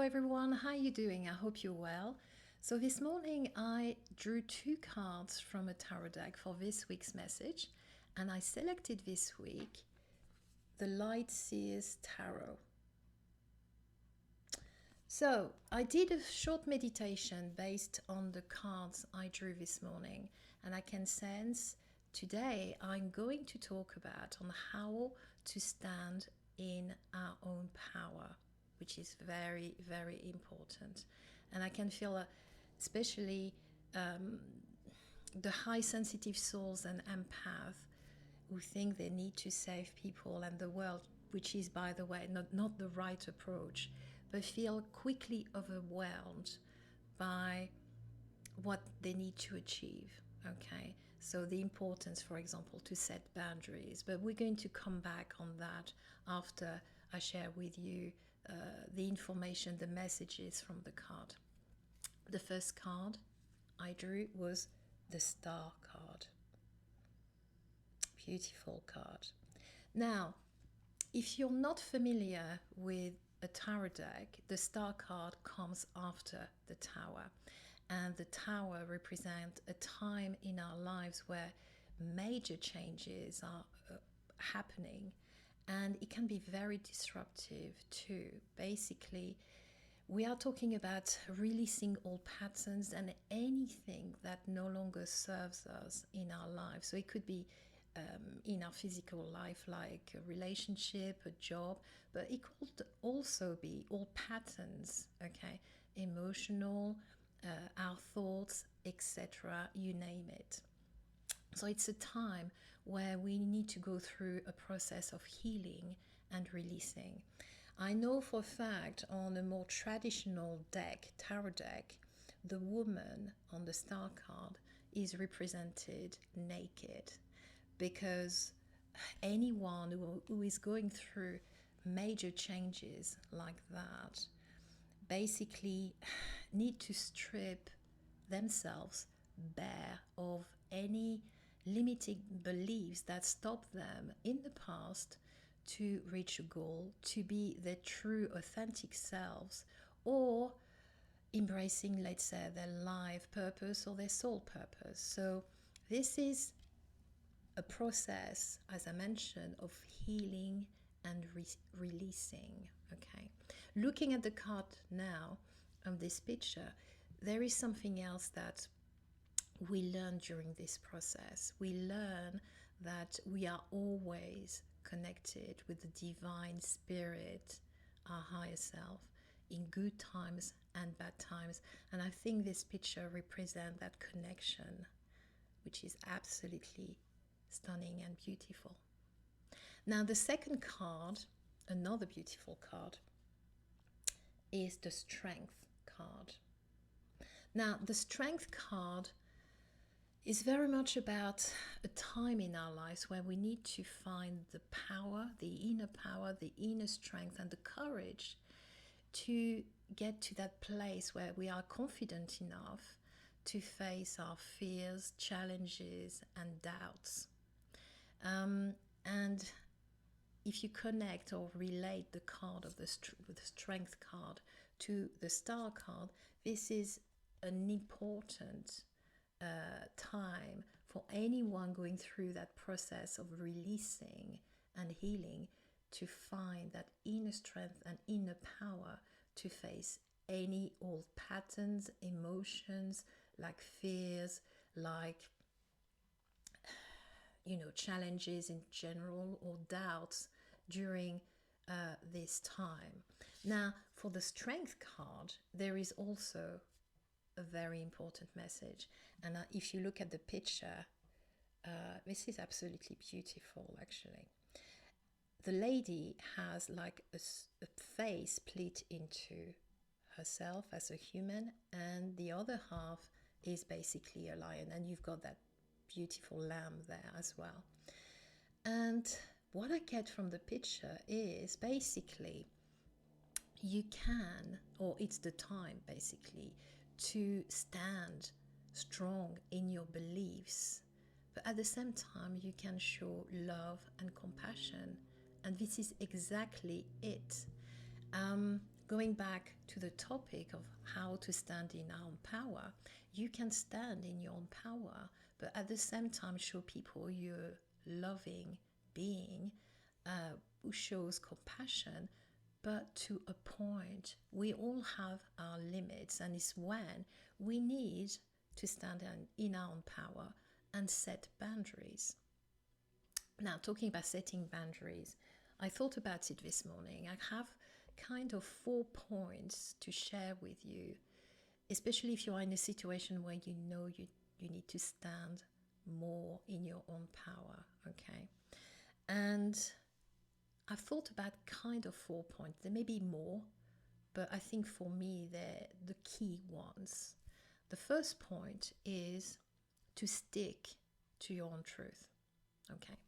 everyone, how are you doing? I hope you're well. So this morning I drew two cards from a tarot deck for this week's message, and I selected this week the Light Seer's Tarot. So I did a short meditation based on the cards I drew this morning, and I can sense today I'm going to talk about on how to stand in our own power, which is very, very important. And I can feel especially the high sensitive souls and empath who think they need to save people and the world, which is, by the way, not the right approach, but feel quickly overwhelmed by what they need to achieve. Okay, so the importance, for example, to set boundaries, but we're going to come back on that after I share with you the information, the messages from the card. The first card I drew was the Star card. Beautiful card. Now, if you're not familiar with a tarot deck, the Star card comes after the Tower. And the Tower represents a time in our lives where major changes are happening. And it can be very disruptive too. Basically, we are talking about releasing old patterns and anything that no longer serves us in our lives. So it could be in our physical life, like a relationship, a job, but it could also be all patterns, okay, emotional, our thoughts, etc., you name it. So it's a time where we need to go through a process of healing and releasing. I know for a fact on a more traditional deck, tarot deck, the woman on the Star card is represented naked, because anyone who is going through major changes like that basically need to strip themselves bare of any limiting beliefs that stop them in the past to reach a goal, to be their true authentic selves, or embracing, let's say, their life purpose or their soul purpose. So this is a process, as I mentioned, of healing and releasing. Okay, looking at the card now of this picture, there is something else that we learn during this process. We learn that we are always connected with the divine spirit, our higher self, in good times and bad times. And I think this picture represents that connection, which is absolutely stunning and beautiful. Now, the second card, another beautiful card, is the Strength card. Now, the Strength card is very much about a time in our lives where we need to find the power, the inner strength, and the courage to get to that place where we are confident enough to face our fears, challenges, and doubts. And if you connect or relate the card of the Strength card to the Star card, this is an important time for anyone going through that process of releasing and healing to find that inner strength and inner power to face any old patterns, emotions, like fears, like challenges in general, or doubts during this time. Now, for the Strength card, there is also a very important message. And if you look at the picture, this is absolutely beautiful, actually. The lady has like a face split into herself as a human, and the other half is basically a lion, and you've got that beautiful lamb there as well. And what I get from the picture is basically you can, or it's the time basically, to stand strong in your beliefs, but at the same time you can show love and compassion. And this is exactly it. Going back to the topic of how to stand in our own power, you can stand in your own power, but at the same time show people you're loving being who shows compassion, but to a point. We all have our limits, and it's when we need to stand in our own power and set boundaries. Now, talking about setting boundaries, I thought about it this morning. I have kind of 4 points to share with you, especially if you are in a situation where you know you need to stand more in your own power, okay? And I've thought about kind of 4 points. There may be more, but I think for me they're the key ones. The first point is to stick to your own truth, okay?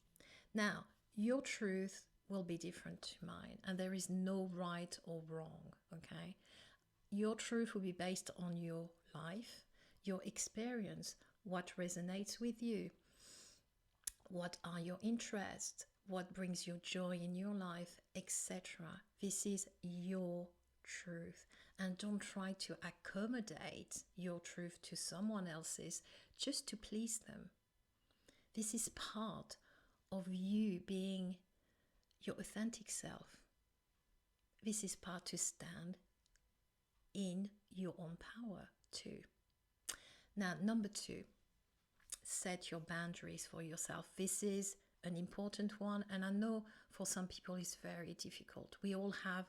Now, your truth will be different to mine, and there is no right or wrong, okay? Your truth will be based on your life, your experience, what resonates with you, what are your interests, what brings you joy in your life, etc. This is your truth, and don't try to accommodate your truth to someone else's just to please them. This is part of you being your authentic self. This is part to stand in your own power too. Now, number 2, set your boundaries for yourself. This is an important one, and I know for some people it's very difficult. We all have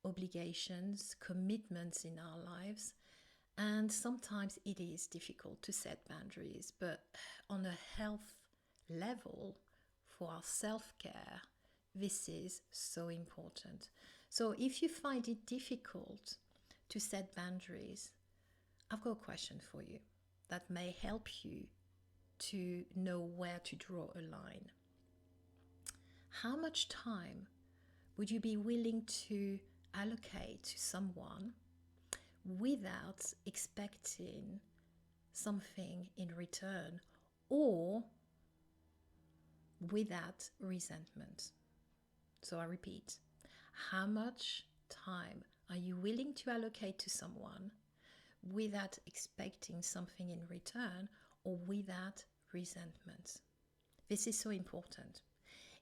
obligations, commitments in our lives, and sometimes it is difficult to set boundaries, but on a health level, for our self-care, this is so important. So if you find it difficult to set boundaries, I've got a question for you that may help you to know where to draw a line. How much time would you be willing to allocate to someone without expecting something in return, or without resentment? So I repeat, how much time are you willing to allocate to someone without expecting something in return, or without resentment? This is so important.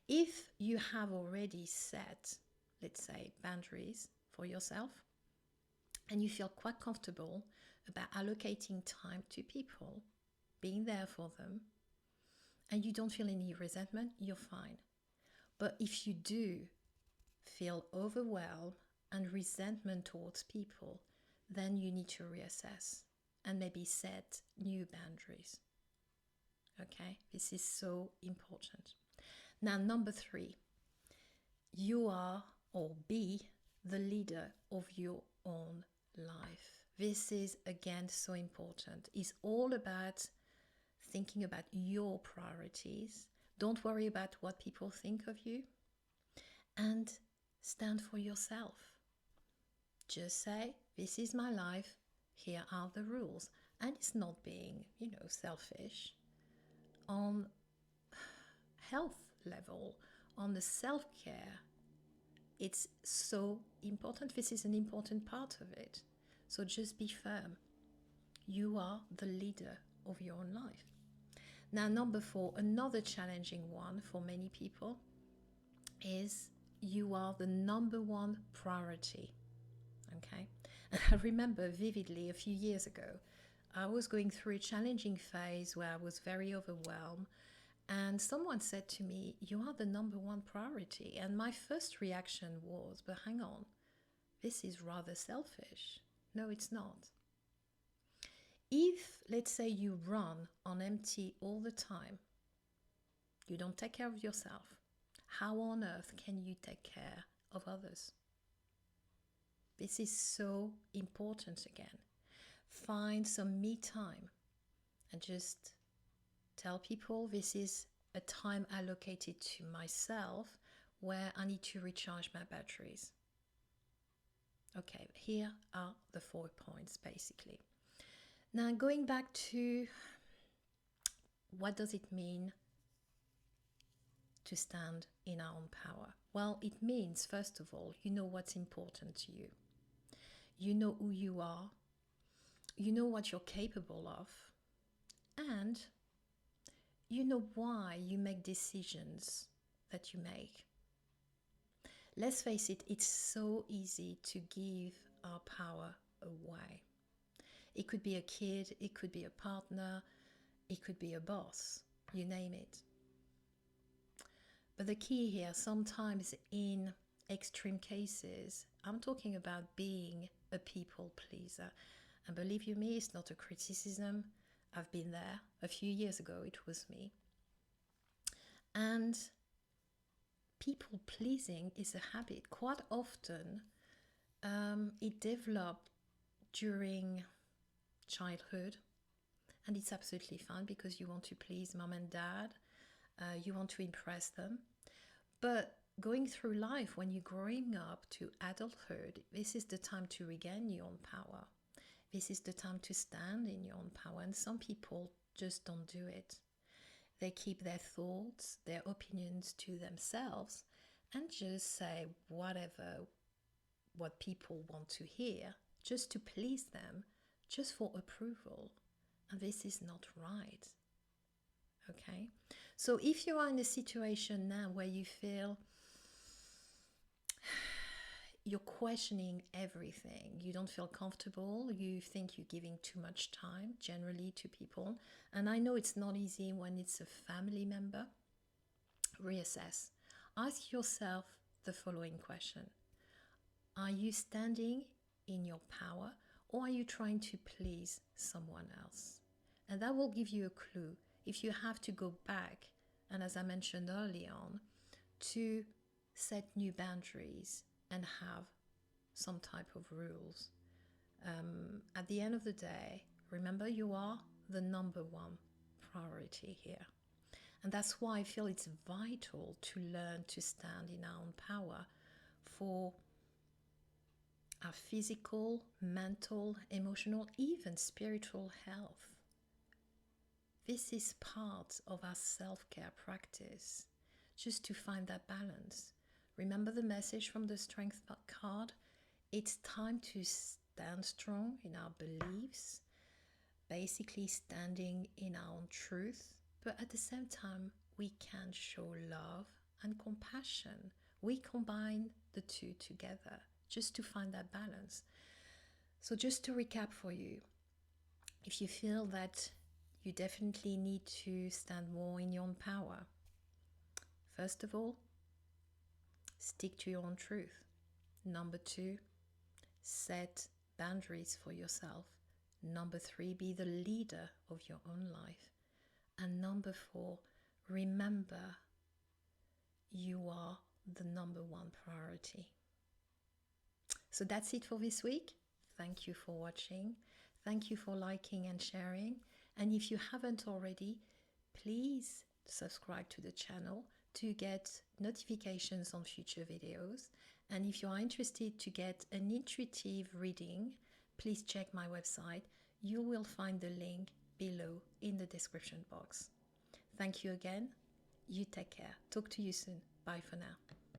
If you have already set, let's say, boundaries for yourself, and you feel quite comfortable about allocating time to people, being there for them, and you don't feel any resentment, you're fine. But if you do feel overwhelmed and resentment towards people, then you need to reassess and maybe set new boundaries. Okay, this is so important. Now, number 3, you are or be the leader of your own life. This is again so important. It's all about thinking about your priorities. Don't worry about what people think of you, and stand for yourself. Just say, this is my life, here are the rules. And it's not being, selfish. On health level, on the self-care, it's so important. This is an important part of it. So just be firm. You are the leader of your own life. Now, number 4, another challenging one for many people is you are the number 1 priority. Okay? And I remember vividly a few years ago, I was going through a challenging phase where I was very overwhelmed, and someone said to me, you are the number 1 priority. And my first reaction was, but hang on, this is rather selfish. No, it's not. If, let's say, you run on empty all the time, you don't take care of yourself, how on earth can you take care of others? This is so important again. Find some me time and just tell people this is a time allocated to myself where I need to recharge my batteries. Okay, here are the 4 points basically. Now, going back to what does it mean to stand in our own power? Well, it means, first of all, you know what's important to you. you know who you are, you know what you're capable of, and you know why you make decisions that you make. Let's face it, it's so easy to give our power away. It could be a kid, it could be a partner, it could be a boss, you name it. But the key here, sometimes in extreme cases, I'm talking about being a people pleaser. And believe you me, it's not a criticism. I've been there. A few years ago, it was me. And people pleasing is a habit. Quite often, it developed during childhood, and it's absolutely fine because you want to please mom and dad, you want to impress them. But going through life, when you're growing up to adulthood, this is the time to regain your own power. This is the time to stand in your own power, and some people just don't do it. They keep their thoughts, their opinions to themselves, and just say whatever what people want to hear, just to please them, just for approval. And this is not right. Okay? So if you are in a situation now where you feel you're questioning everything, you don't feel comfortable, you think you're giving too much time generally to people, and I know it's not easy when it's a family member, reassess. Ask yourself the following question: are you standing in your power, or are you trying to please someone else? And that will give you a clue if you have to go back, and as I mentioned early on, to set new boundaries and have some type of rules. At the end of the day, remember, you are the number one priority here. And that's why I feel it's vital to learn to stand in our own power for our physical, mental, emotional, even spiritual health. This is part of our self-care practice, just to find that balance. Remember the message from the Strength card? It's time to stand strong in our beliefs, basically standing in our own truth, but at the same time, we can show love and compassion. We combine the two together just to find that balance. So just to recap for you, if you feel that you definitely need to stand more in your own power, first of all, stick to your own truth. Number 2, set boundaries for yourself. Number 3, be the leader of your own life. And number 4, remember you are the number one priority. So that's it for this week. Thank you for watching. Thank you for liking and sharing. And if you haven't already, please subscribe to the channel to get notifications on future videos. And if you are interested to get an intuitive reading, please check my website. You will find the link below in the description box. Thank you again. You take care. Talk to you soon. Bye for now.